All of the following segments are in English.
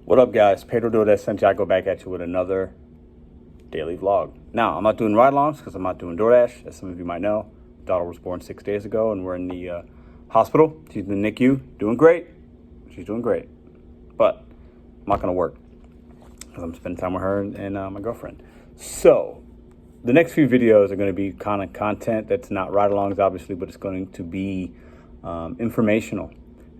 What up, guys? Pedro DoorDash Santiago back at you with another daily vlog. Now, I'm not doing ride-alongs because I'm not doing DoorDash. As some of you might know, daughter was born 6 days ago, and we're in the hospital. She's in the NICU, doing great. She's doing great, but I'm not going to work because I'm spending time with her and my girlfriend. So, the next few videos are going to be kind of content that's not ride-alongs, obviously, but it's going to be informational.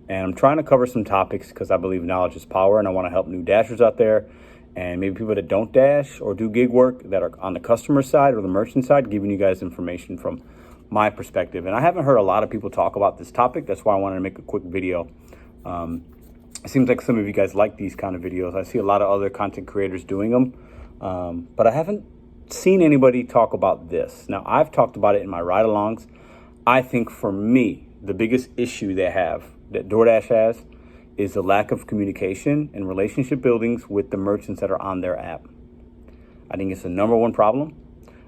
And I'm trying to cover some topics because I believe knowledge is power, and I want to help new dashers out there and maybe people that don't dash or do gig work that are on the customer side or the merchant side, giving you guys information from my perspective. And I haven't heard a lot of people talk about this topic. That's why I wanted to make a quick video. It seems like some of you guys like these kind of videos. I see a lot of other content creators doing them, but I haven't seen anybody talk about this. Now, I've talked about it in my ride-alongs. I think for me, the biggest issue that DoorDash has is the lack of communication and relationship buildings with the merchants that are on their app. I think it's the number one problem.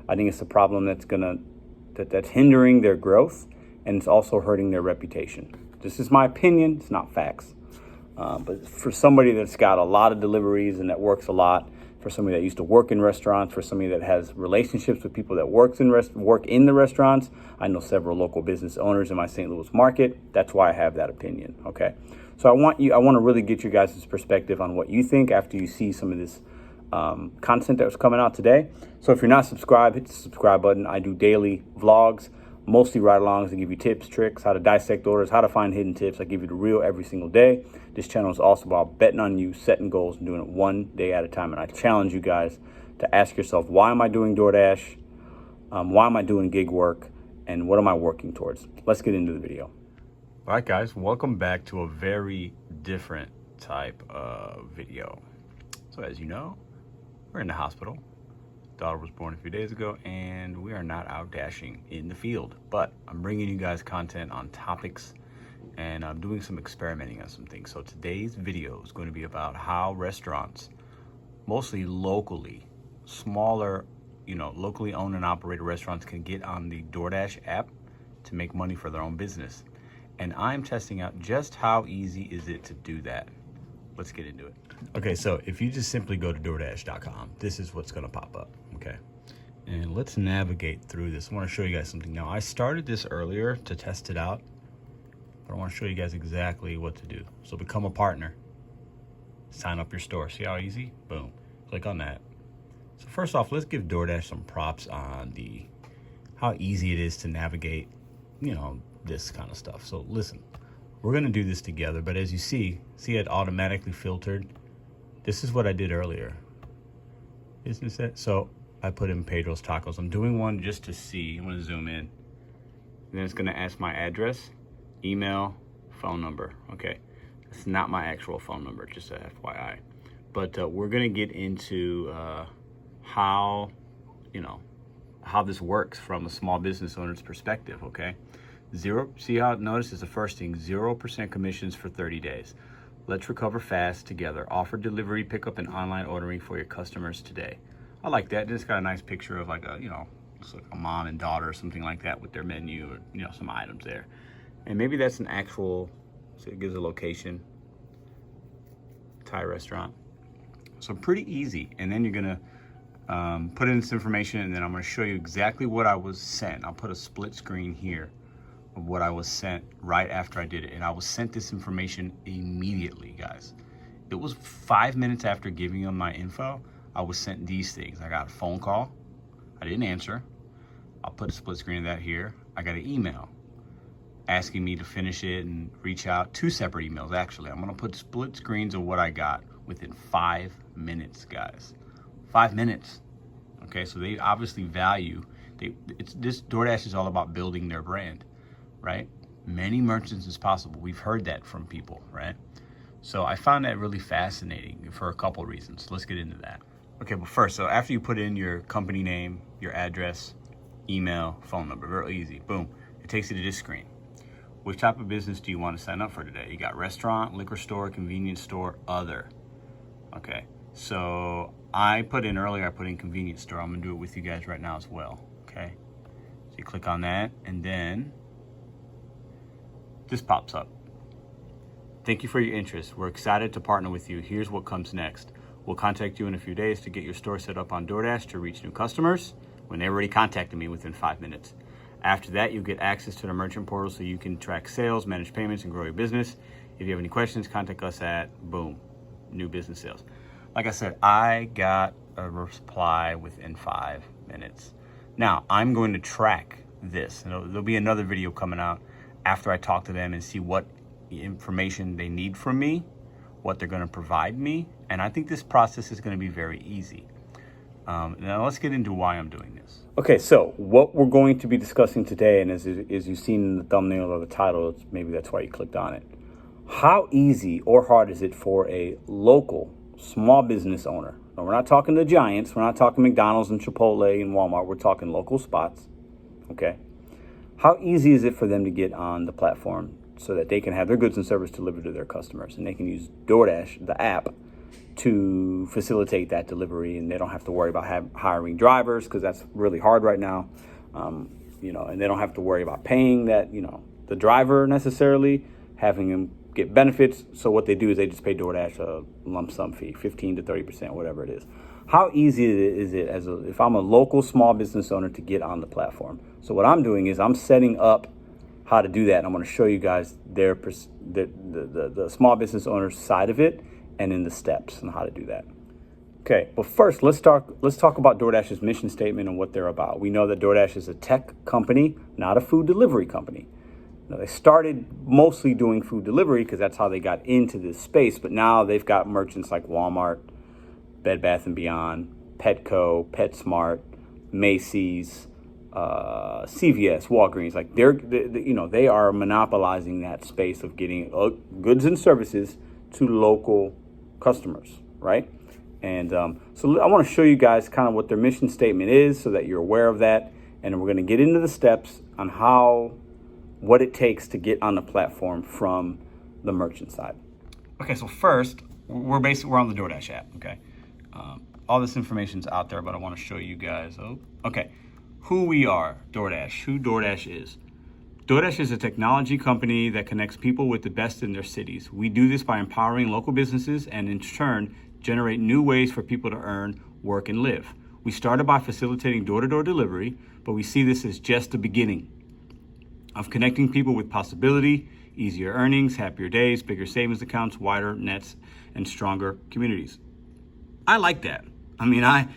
I think it's the problem that's hindering their growth, and it's also hurting their reputation. This is my opinion. It's not facts. But for somebody that's got a lot of deliveries and that works a lot, for somebody that used to work in restaurants, for somebody that has relationships with people that work in the restaurants. I know several local business owners in my St. Louis market. That's why I have that opinion, okay? So I want to really get you guys' perspective on what you think after you see some of this content that was coming out today. So if you're not subscribed, hit the subscribe button. I do daily vlogs, mostly ride-alongs. I give you tips, tricks, how to dissect orders, how to find hidden tips. I give you the real every single day. This channel is also about betting on you, setting goals, and doing it one day at a time. And I challenge you guys to ask yourself, why am I doing DoorDash? Why am I doing gig work? And what am I working towards? Let's get into the video. All right, guys, welcome back to a very different type of video. So as you know, we're in the hospital. Daughter was born a few days ago, and we are not out dashing in the field, but I'm bringing you guys content on topics, and I'm doing some experimenting on some things. So today's video is going to be about how restaurants, mostly locally, smaller, locally owned and operated restaurants, can get on the DoorDash app to make money for their own business. And I'm testing out just how easy is it to do that. Let's get into it. Okay, so if you just simply go to DoorDash.com, this is what's gonna pop up, okay? And let's navigate through this. I wanna show you guys something. Now, I started this earlier to test it out, but I wanna show you guys exactly what to do. So become a partner, sign up your store. See how easy? Boom, click on that. So first off, let's give DoorDash some props on how easy it is to navigate, this kind of stuff. So listen, we're gonna do this together, but as you see it automatically filtered. This is what I did earlier. Isn't it? So I put in Pedro's Tacos. I'm doing one just to see. I'm gonna zoom in. And then it's gonna ask my address, email, phone number. Okay, that's not my actual phone number, just a FYI. But we're gonna get into how this works from a small business owner's perspective, okay? See how it notices the first thing, 0% commissions for 30 days. Let's recover fast together. Offer delivery, pickup, and online ordering for your customers today. I like that. It's got a nice picture of looks like a mom and daughter or something like that with their menu or, some items there. And maybe that's an actual, so it gives a location, Thai restaurant. So pretty easy. And then you're gonna put in this information, and then I'm gonna show you exactly what I was sent. I'll put a split screen here of what I was sent right after I did it. And I was sent this information immediately, guys. It was 5 minutes after giving them my info, I was sent these things. I got a phone call. I didn't answer. I'll put a split screen of that here. I got an email asking me to finish it and reach out. 2 separate emails, actually. I'm gonna put split screens of what I got within 5 minutes, guys. 5 minutes. Okay, so they obviously value, this DoorDash is all about building their brand, right? Many merchants as possible. We've heard that from people, right? So I found that really fascinating for a couple of reasons. Let's get into that. Okay, but first, so after you put in your company name, your address, email, phone number, very easy, boom, it takes you to this screen. Which type of business do you want to sign up for today? You got restaurant, liquor store, convenience store, other. Okay, so I put in convenience store. I'm gonna do it with you guys right now as well, okay? So you click on that, and then this pops up. Thank you for your interest. We're excited to partner with you. Here's what comes next. We'll contact you in a few days to get your store set up on DoorDash to reach new customers when they already contacted me within 5 minutes. After that, you'll get access to the merchant portal so you can track sales, manage payments, and grow your business. If you have any questions, contact us at boom, new business sales. Like I said, I got a reply within 5 minutes. Now, I'm going to track this. There'll be another video coming out after I talk to them and see what information they need from me, what they're going to provide me. And I think this process is going to be very easy. Now let's get into why I'm doing this. Okay, so what we're going to be discussing today, and as you've seen in the thumbnail or the title, maybe that's why you clicked on it. How easy or hard is it for a local small business owner? Now, we're not talking the giants. We're not talking McDonald's and Chipotle and Walmart. We're talking local spots, okay? How easy is it for them to get on the platform so that they can have their goods and service delivered to their customers, and they can use DoorDash, the app, to facilitate that delivery, and they don't have to worry about hiring drivers, because that's really hard right now, and they don't have to worry about paying the driver necessarily, having them get benefits. So what they do is they just pay DoorDash a lump sum fee, 15 to 30%, whatever it is. How easy is it if I'm a local small business owner to get on the platform? So what I'm doing is I'm setting up how to do that. I'm going to show you guys the small business owner's side of it, and then the steps on how to do that. Okay, but first let's talk about DoorDash's mission statement and what they're about. We know that DoorDash is a tech company, not a food delivery company. Now, they started mostly doing food delivery because that's how they got into this space, but now they've got merchants like Walmart, Bed Bath & Beyond, Petco, PetSmart, Macy's, CVS, Walgreens. Like they are monopolizing that space of getting goods and services to local customers, right? And so I want to show you guys kind of what their mission statement is so that you're aware of that. And then we're going to get into the steps on what it takes to get on the platform from the merchant side. Okay, so first, we're on the DoorDash app, okay? All this information's out there, but I want to show you guys. Who we are, DoorDash, who DoorDash is. DoorDash is a technology company that connects people with the best in their cities. We do this by empowering local businesses and in turn, generate new ways for people to earn, work, and live. We started by facilitating door-to-door delivery, but we see this as just the beginning of connecting people with possibility, easier earnings, happier days, bigger savings accounts, wider nets, and stronger communities. I like that. I mean, I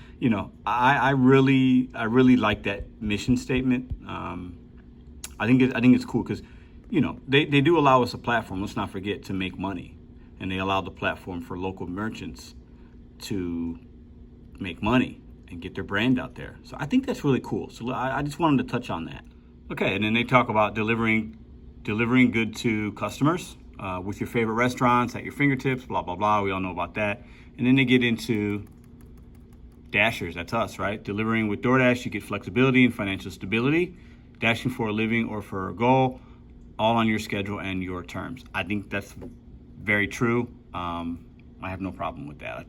really like that mission statement. I think it's cool because, they do allow us a platform, let's not forget, to make money. And they allow the platform for local merchants to make money and get their brand out there. So I think that's really cool. So I just wanted to touch on that. Okay, and then they talk about delivering good to customers with your favorite restaurants at your fingertips, blah, blah, blah. We all know about that. And then they get into Dashers, that's us, right? Delivering with DoorDash, you get flexibility and financial stability. Dashing for a living or for a goal, all on your schedule and your terms. I think that's very true. I have no problem with that.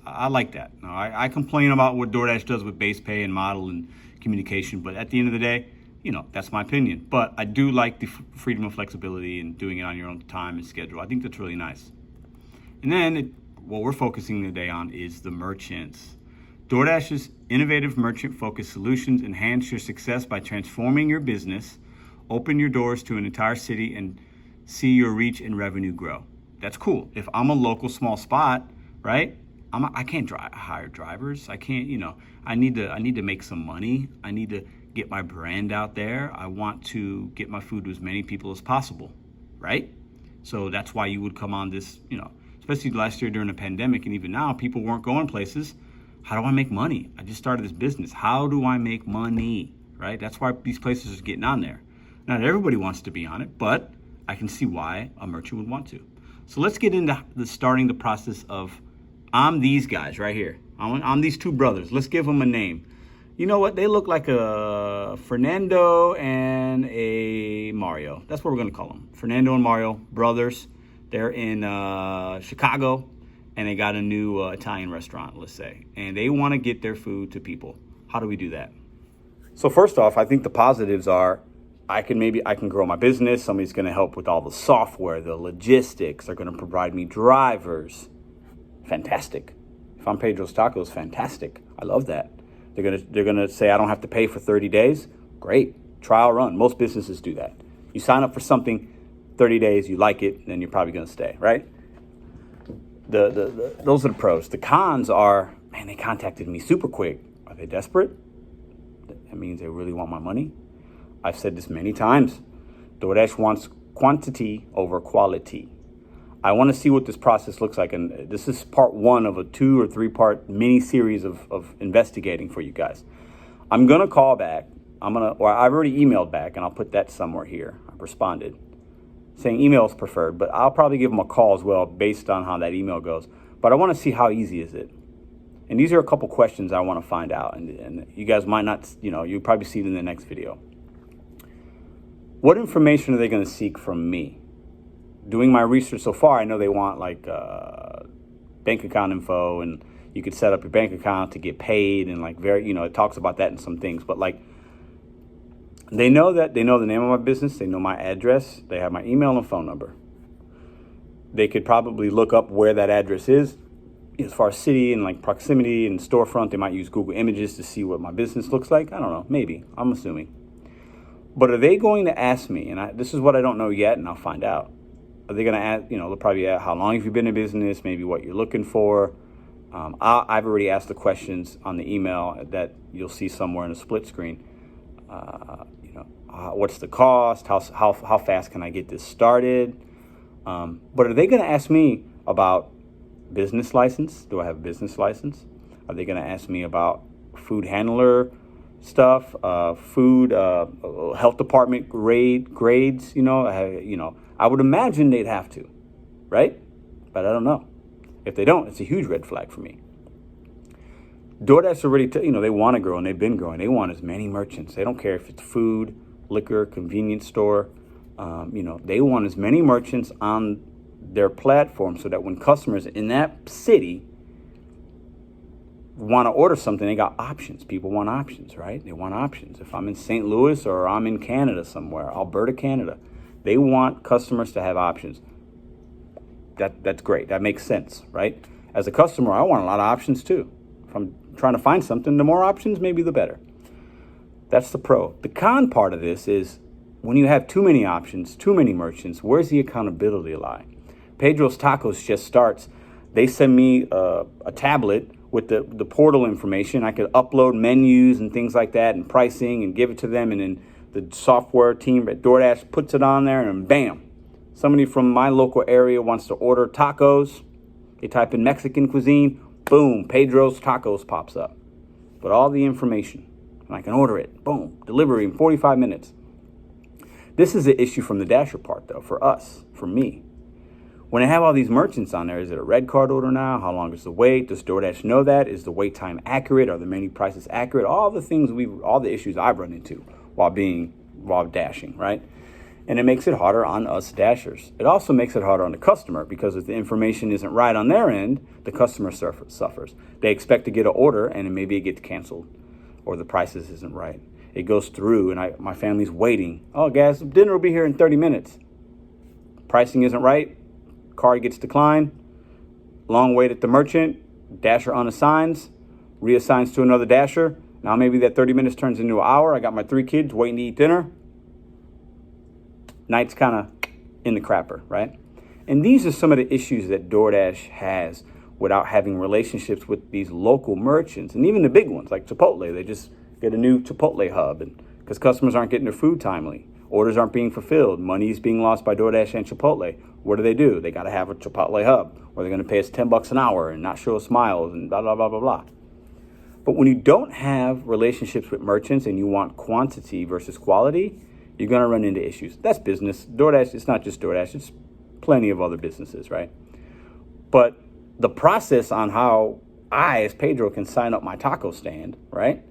I like that. Now, I complain about what DoorDash does with base pay and model and communication, but at the end of the day, that's my opinion. But I do like the freedom and flexibility and doing it on your own time and schedule. I think that's really nice. And then what we're focusing today on is the merchants. DoorDash's innovative merchant-focused solutions enhance your success by transforming your business, open your doors to an entire city, and see your reach and revenue grow. That's cool. If I'm a local small spot, right? I can't hire drivers. I can't, I need to make some money. I need to get my brand out there. I want to get my food to as many people as possible, right? So that's why you would come on this, especially last year during the pandemic, and even now, people weren't going places. How do I make money? I just started this business. How do I make money, right? That's why these places are getting on there. Not everybody wants to be on it, but I can see why a merchant would want to. So let's get into starting the process of, I'm these guys right here. I'm these two brothers. Let's give them a name. You know what? They look like a Fernando and a Mario. That's what we're going to call them. Fernando and Mario, brothers. They're in Chicago. And they got a new Italian restaurant, let's say, and they want to get their food to people. How do we do that? So first off, I think the positives are I can grow my business. Somebody's going to help with all the software, the logistics. They're going to provide me drivers. Fantastic. If I'm Pedro's Tacos, fantastic. I love that. They're gonna say I don't have to pay for 30 days. Great. Trial run. Most businesses do that. You sign up for something, 30 days, you like it, then you're probably going to stay, right? Those are the pros. The cons are, man, they contacted me super quick. Are they desperate? That means they really want my money. I've said this many times. DoorDash wants quantity over quality. I want to see what this process looks like. And this is part one of a 2 or 3 part mini series of investigating for you guys. I'm going to call back. I've already emailed back, and I'll put that somewhere here. I've responded saying email is preferred, but I'll probably give them a call as well based on how that email goes. But I want to see how easy is it. And these are a couple questions I want to find out. And you guys might not, you'll probably see it in the next video. What information are they going to seek from me? Doing my research so far, I know they want bank account info, and you could set up your bank account to get paid, and it talks about that in some things. But they know the name of my business, they know my address, they have my email and phone number. They could probably look up where that address is as far as city and proximity and storefront. They might use Google Images to see what my business looks like. I don't know, maybe, I'm assuming. But are they going to ask me, and this is what I don't know yet, and I'll find out. Are they going to ask, they'll probably ask how long have you been in business, maybe what you're looking for. I've already asked the questions on the email that you'll see somewhere in a split screen. What's the cost? How fast can I get this started? But are they going to ask me about business license? Do I have a business license? Are they going to ask me about food handler stuff, food, health department grades? I would imagine they'd have to, right? But I don't know. If they don't, it's a huge red flag for me. DoorDash already, they want to grow, and they've been growing. They want as many merchants. They don't care if it's food, liquor, convenience store. They want as many merchants on their platform so that when customers in that city want to order something, they got options. People want options, right? They want options. If I'm in St. Louis or I'm in Canada somewhere, Alberta, Canada, they want customers to have options. That's great. That makes sense, right? As a customer, I want a lot of options too. If I'm trying to find something, the more options, maybe the better. That's the pro. The con part of this is when you have too many options, too many merchants, where's the accountability lie? Pedro's Tacos just starts. They send me a tablet with the portal information. I could upload menus and things like that and pricing and give it to them. And then the software team at DoorDash puts it on there, and bam, somebody from my local area wants to order tacos. They type in Mexican cuisine, boom, Pedro's Tacos pops up with all the information. And I can order it, boom, delivery in 45 minutes. This is an issue from the Dasher part, though, for us, for me. When I have all these merchants on there, is it a red card order now? How long is the wait? Does DoorDash know that? Is the wait time accurate? Are the menu prices accurate? All the issues I've run into while dashing, right? And it makes it harder on us dashers. It also makes it harder on the customer, because if the information isn't right on their end, the customer suffers. They expect to get an order, and then maybe it gets canceled, or the prices isn't right. It goes through, and my family's waiting. Oh, guys, dinner will be here in 30 minutes. Pricing isn't right. Card gets declined. Long wait at the merchant. Dasher unassigns. Reassigns to another dasher. Now maybe that 30 minutes turns into an hour. I got my 3 kids waiting to eat dinner. Night's kind of in the crapper, right? And these are some of the issues that DoorDash has without having relationships with these local merchants, and even the big ones like Chipotle. They just get a new Chipotle hub, and because customers aren't getting their food timely, orders aren't being fulfilled, money is being lost by DoorDash and Chipotle. What do? They got to have a Chipotle hub, or they're going to pay us $10 an hour and not show us smiles and blah, blah, blah, blah, blah. But when you don't have relationships with merchants and you want quantity versus quality, you're going to run into issues. That's business. DoorDash, it's not just DoorDash. It's plenty of other businesses, right? But the process on how I, as Pedro, can sign up my taco stand, right,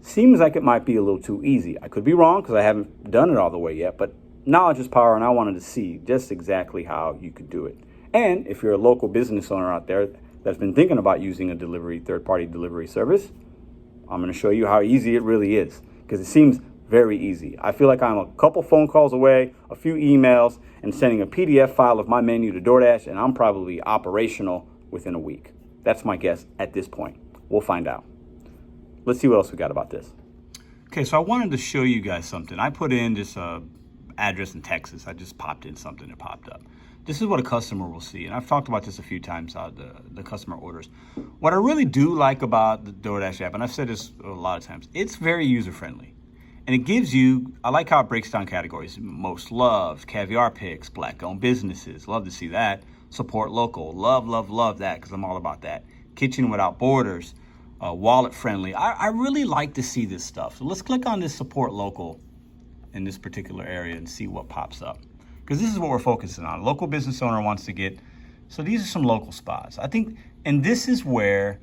seems like it might be a little too easy. I could be wrong because I haven't done it all the way yet, but knowledge is power, and I wanted to see just exactly how you could do it. And if you're a local business owner out there that's been thinking about using a third-party delivery service, I'm going to show you how easy it really is, because it seems very easy. I feel like I'm a couple phone calls away, a few emails, and sending a PDF file of my menu to DoorDash, and I'm probably operational within a week. That's my guess at this point. We'll find out. Let's see what else we got about this. Okay, so I wanted to show you guys something. I put in this address in Texas. I just popped in something that popped up. This is what a customer will see, and I've talked about this a few times, the customer orders. What I really do like about the DoorDash app, and I've said this a lot of times, it's very user-friendly. And it gives you, I like how it breaks down categories. Most loved, caviar picks, black-owned businesses. Love to see that. Support local. Love that, because I'm all about that. Kitchen without borders. Wallet-friendly. I really like to see this stuff. So let's click on this support local in this particular area and see what pops up. Because this is what we're focusing on. A local business owner wants to get, so these are some local spots. I think, and this is where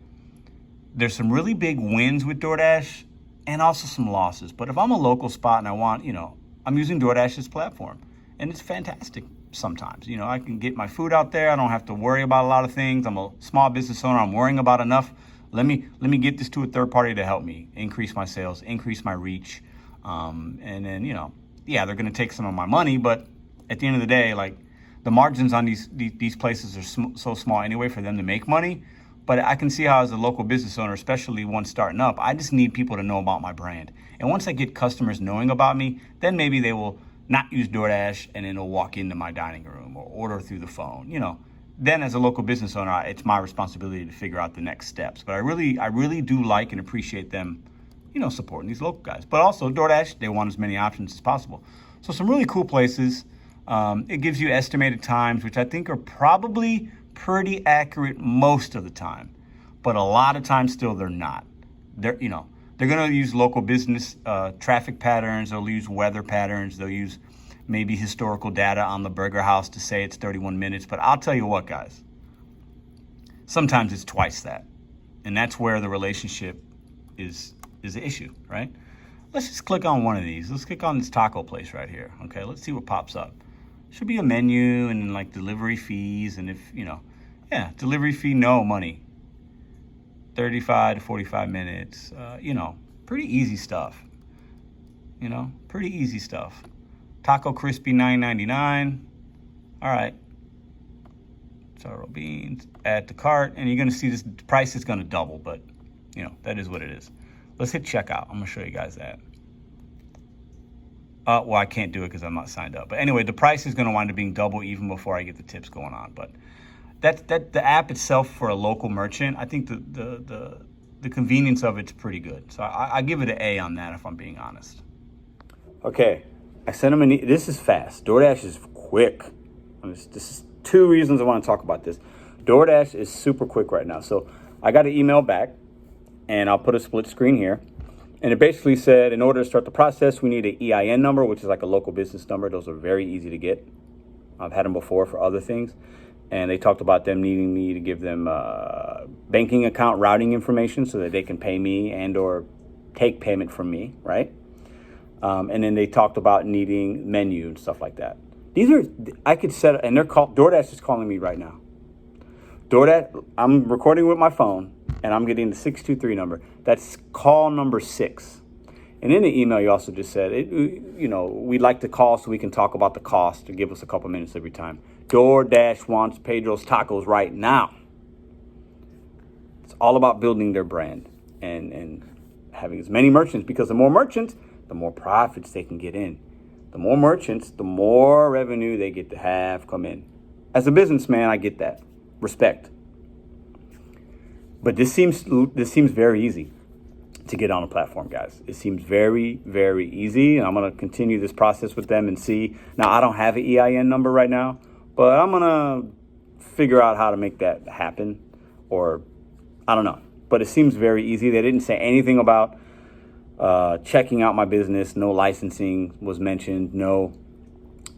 there's some really big wins with DoorDash and also some losses. But if I'm a local spot and I want, I'm using DoorDash's platform, and it's fantastic sometimes. I can get my food out there. I don't have to worry about a lot of things. I'm a small business owner. I'm worrying about enough. Let me get this to a third party to help me increase my sales, increase my reach. And then, they're going to take some of my money, but at the end of the day, like, the margins on these places are so small anyway for them to make money. But I can see how, as a local business owner, especially one starting up, I just need people to know about my brand. And once I get customers knowing about me, then maybe they will not use DoorDash and then they'll walk into my dining room or order through the phone. Then as a local business owner, it's my responsibility to figure out the next steps. But I really do like and appreciate them, supporting these local guys. But also DoorDash, they want as many options as possible. So some really cool places. It gives you estimated times, which I think are probably pretty accurate most of the time, but a lot of times still they're not. They're going to use local business traffic patterns. They'll use weather patterns. They'll use maybe historical data on the burger house to say it's 31 minutes. But I'll tell you what, guys, sometimes it's twice that, and that's where the relationship is the issue, right? Let's just click on one of these. Let's click on this taco place right here. Okay, let's see what pops up. Should be a menu and like delivery fees, and if delivery fee, no money. 35 to 45 minutes. Pretty easy stuff. Pretty easy stuff. Taco crispy $9.99. All right. Sorrel beans. Add to cart, and you're gonna see this price is gonna double, but that is what it is. Let's hit checkout. I'm gonna show you guys that. Well, I can't do it because I'm not signed up. But anyway, the price is going to wind up being double even before I get the tips going on. But that the app itself for a local merchant, I think the convenience of it's pretty good. So I give it an A on that, if I'm being honest. Okay, I sent him this is fast. DoorDash is quick. This is two reasons I want to talk about this. DoorDash is super quick right now. So I got an email back, and I'll put a split screen here. And it basically said, in order to start the process, we need an EIN number, which is like a local business number. Those are very easy to get. I've had them before for other things. And they talked about them needing me to give them banking account routing information so that they can pay me and or take payment from me, right? And then they talked about needing menu and stuff like that. I could set, and DoorDash is calling me right now. DoorDash, I'm recording with my phone, and I'm getting the 623 number. That's call number 6. And in the email, you also just said, we'd like to call so we can talk about the cost, to give us a couple minutes every time. DoorDash wants Pedro's Tacos right now. It's all about building their brand and having as many merchants, because the more merchants, the more profits they can get in. The more merchants, the more revenue they get to have come in. As a businessman, I get that. Respect. But this seems very easy to get on a platform, guys. It seems very, very easy, and I'm going to continue this process with them and see. Now, I don't have an EIN number right now, but I'm going to figure out how to make that happen, or I don't know. But it seems very easy. They didn't say anything about checking out my business. No licensing was mentioned. No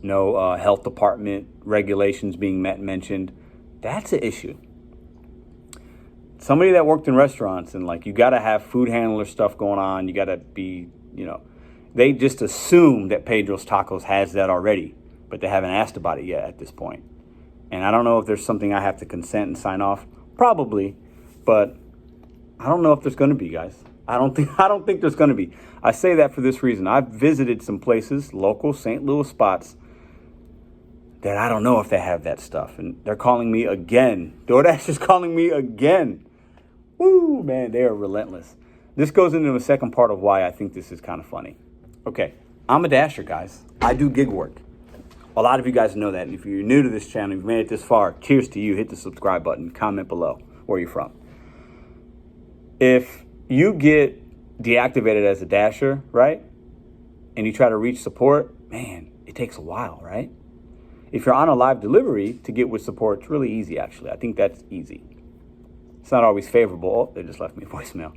health department regulations being mentioned. That's an issue. Somebody that worked in restaurants and you got to have food handler stuff going on. You got to be, they just assume that Pedro's Tacos has that already, but they haven't asked about it yet at this point. And I don't know if there's something I have to consent and sign off. Probably, but I don't know if there's going to be, guys. I don't think there's going to be. I say that for this reason. I've visited some places, local St. Louis spots, that I don't know if they have that stuff. And they're calling me again. DoorDash is calling me again. Woo, man, they are relentless. This goes into the second part of why I think this is kind of funny. Okay, I'm a dasher, guys. I do gig work. A lot of you guys know that. And if you're new to this channel, you've made it this far, cheers to you. Hit the subscribe button. Comment below where you're from. If you get deactivated as a dasher, right, and you try to reach support, man, it takes a while, right? If you're on a live delivery, to get with support, it's really easy, actually. I think that's easy. It's not always favorable. Oh, they just left me a voicemail.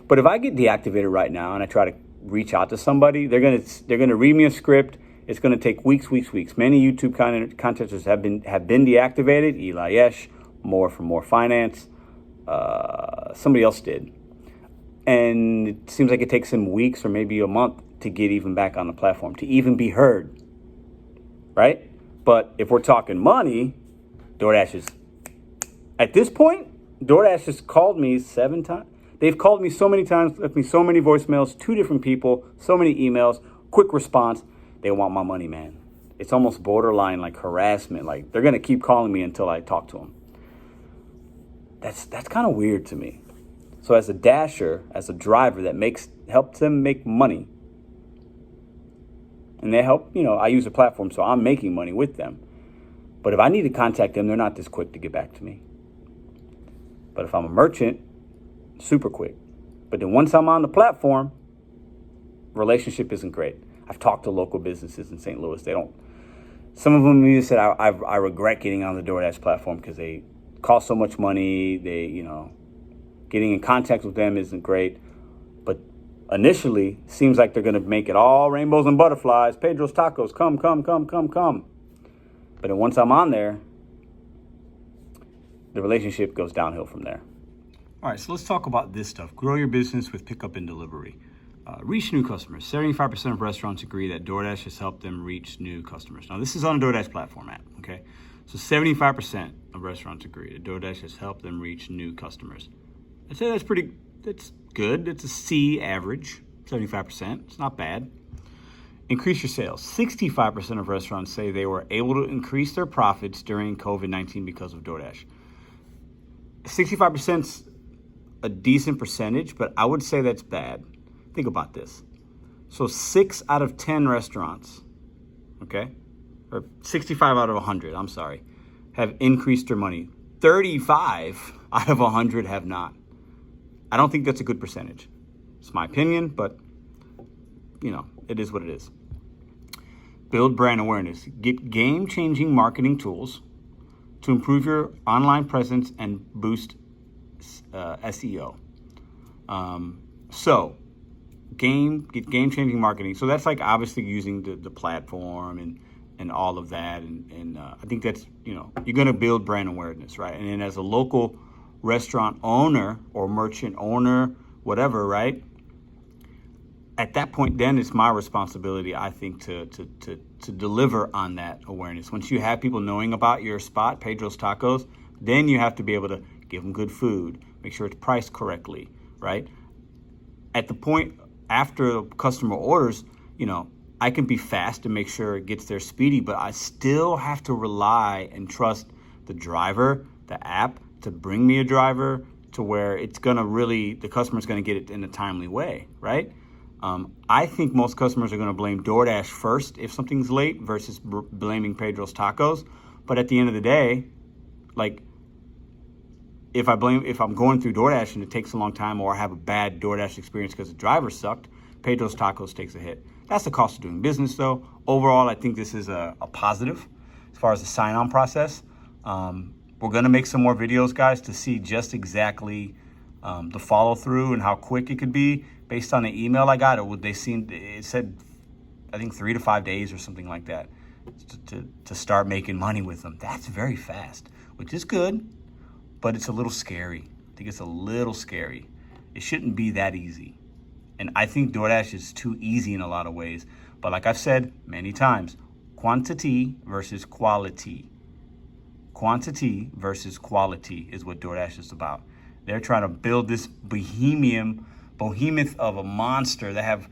But if I get deactivated right now and I try to reach out to somebody, they're gonna read me a script. It's gonna take weeks. Many YouTube contesters have been deactivated. Eli Yesh, More from More Finance. Somebody else did. And it seems like it takes them weeks or maybe a month to get even back on the platform, to even be heard, right? But if we're talking money, DoorDash is, at this point, DoorDash has called me 7 times. They've called me so many times, left me so many voicemails, 2 different people, so many emails, quick response. They want my money, man. It's almost borderline like harassment. Like they're going to keep calling me until I talk to them. That's kind of weird to me. So as a dasher, as a driver that helps them make money, and they help, I use a platform, so I'm making money with them. But if I need to contact them, they're not this quick to get back to me. But if I'm a merchant, super quick. But then once I'm on the platform, relationship isn't great. I've talked to local businesses in St. Louis. Some of them even said, I regret getting on the DoorDash platform because they cost so much money. Getting in contact with them isn't great. But initially, seems like they're going to make it all rainbows and butterflies. Pedro's Tacos, come. But then once I'm on there, the relationship goes downhill from there. All right, so let's talk about this stuff. Grow your business with pickup and delivery. Reach new customers. 75% of restaurants agree that DoorDash has helped them reach new customers. Now, this is on a DoorDash platform app, okay? So 75% of restaurants agree that DoorDash has helped them reach new customers. I'd say that's good. It's a C average, 75%. It's not bad. Increase your sales. 65% of restaurants say they were able to increase their profits during COVID-19 because of DoorDash. 65% is a decent percentage, but I would say that's bad. Think about this. So 6 out of 10 restaurants, okay, or 65 out of 100, I'm sorry, have increased their money. 35 out of 100 have not. I don't think that's a good percentage. It's my opinion, but, it is what it is. Build brand awareness. Get game-changing marketing tools to improve your online presence and boost SEO. Get game-changing marketing. So that's like obviously using the platform and all of that. And I think that's, you're going to build brand awareness, right? And then as a local restaurant owner or merchant owner, whatever, right? At that point, then it's my responsibility, I think, to deliver on that awareness. Once you have people knowing about your spot, Pedro's Tacos, then you have to be able to give them good food, make sure it's priced correctly, right? At the point after the customer orders, I can be fast to make sure it gets there speedy, but I still have to rely and trust the driver, the app, to bring me a driver to where it's going to the customer's going to get it in a timely way, right? I think most customers are going to blame DoorDash first if something's late versus blaming Pedro's Tacos. But at the end of the day, like if I'm going through DoorDash and it takes a long time, or I have a bad DoorDash experience because the driver sucked, Pedro's Tacos takes a hit. That's the cost of doing business, though. Overall, I think this is a positive as far as the sign-on process. We're going to make some more videos, guys, to see just exactly the follow-through and how quick it could be. Based on the email I got, it said, I think 3 to 5 days or something like that to start making money with them. That's very fast, which is good, but it's a little scary. I think it's a little scary. It shouldn't be that easy. And I think DoorDash is too easy in a lot of ways. But like I've said many times, quantity versus quality. Quantity versus quality is what DoorDash is about. They're trying to build this behemoth of a monster. They have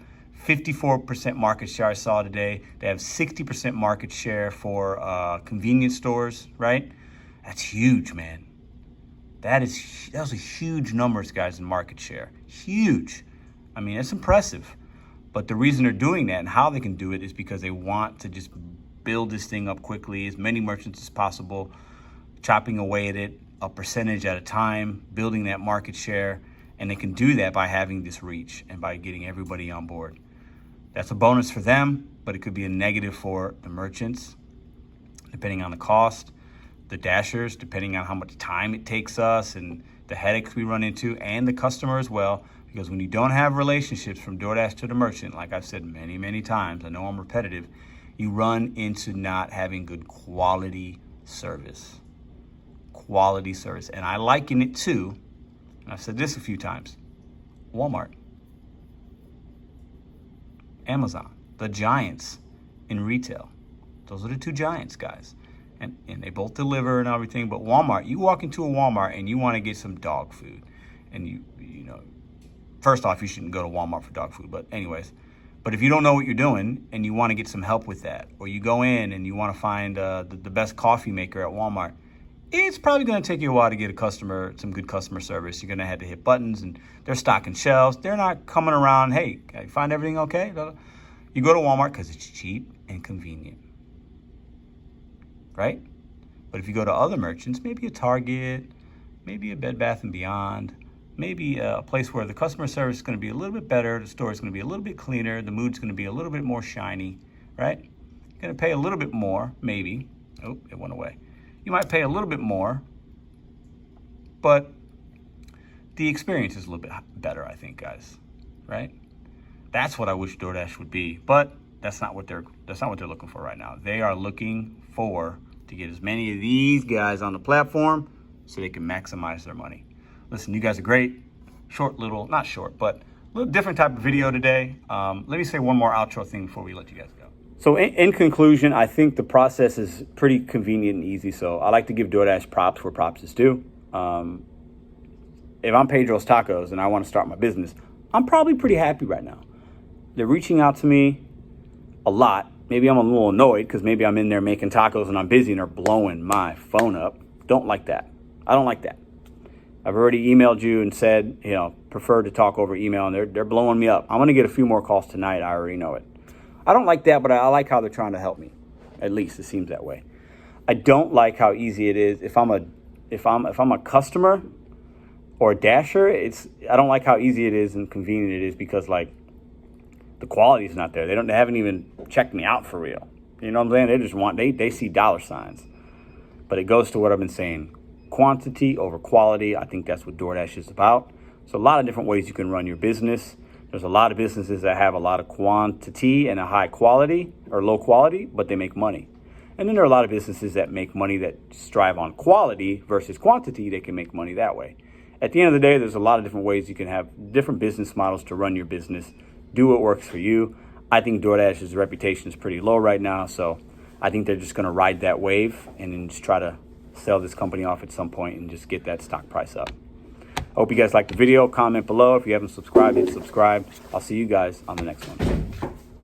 54% market share, I saw today. They have 60% market share for convenience stores, right? That's huge, man. Those are huge numbers, guys, in market share. Huge. I mean, it's impressive. But the reason they're doing that and how they can do it is because they want to just build this thing up quickly, as many merchants as possible, chopping away at it, a percentage at a time, building that market share. And they can do that by having this reach and by getting everybody on board. That's a bonus for them, but it could be a negative for the merchants, depending on the cost, the dashers, depending on how much time it takes us and the headaches we run into, and the customer as well. Because when you don't have relationships from DoorDash to the merchant, like I've said many, many times, I know I'm repetitive, you run into not having good quality service. Quality service. And I liken it to, and I've said this a few times, Walmart, Amazon, the giants in retail. Those are the two giants, guys. And they both deliver and everything. But Walmart, you walk into a Walmart and you want to get some dog food. And you know, first off, you shouldn't go to Walmart for dog food. But anyways, but if you don't know what you're doing and you want to get some help with that, or you go in and you want to find the best coffee maker at Walmart, it's probably going to take you a while to get some good customer service. You're going to have to hit buttons, and they're stocking shelves. They're not coming around, hey, can I find everything okay? You go to Walmart because it's cheap and convenient, right? But if you go to other merchants, maybe a Target, maybe a Bed Bath & Beyond, maybe a place where the customer service is going to be a little bit better, the store is going to be a little bit cleaner, the mood's going to be a little bit more shiny, right? You're going to pay a little bit more, maybe. Oh, it went away. You might pay a little bit more, but the experience is a little bit better, I think, guys, right? That's what I wish DoorDash would be, but that's not what they're looking for right now. They are looking to get as many of these guys on the platform so they can maximize their money. Listen, you guys are great. Not short, but a little different type of video today. Let me say one more outro thing before we let you guys go. So in conclusion, I think the process is pretty convenient and easy. So I like to give DoorDash props where props is due. If I'm Pedro's Tacos and I want to start my business, I'm probably pretty happy right now. They're reaching out to me a lot. Maybe I'm a little annoyed because maybe I'm in there making tacos and I'm busy and they're blowing my phone up. Don't like that. I don't like that. I've already emailed you and said, prefer to talk over email, and they're blowing me up. I'm going to get a few more calls tonight. I already know it. I don't like that, but I like how they're trying to help me. At least it seems that way. I don't like how easy it is. If I'm a customer or a dasher, I don't like how easy it is and convenient it is because the quality is not there. They haven't even checked me out for real. You know what I'm saying? They see dollar signs. But it goes to what I've been saying. Quantity over quality. I think that's what DoorDash is about. So a lot of different ways you can run your business. There's a lot of businesses that have a lot of quantity and a high quality or low quality, but they make money. And then there are a lot of businesses that make money that strive on quality versus quantity. They can make money that way. At the end of the day, there's a lot of different ways you can have different business models to run your business. Do what works for you. I think DoorDash's reputation is pretty low right now, so I think they're just going to ride that wave and then just try to sell this company off at some point and just get that stock price up. I hope you guys liked the video. Comment below. If you haven't subscribed, hit subscribe. I'll see you guys on the next one.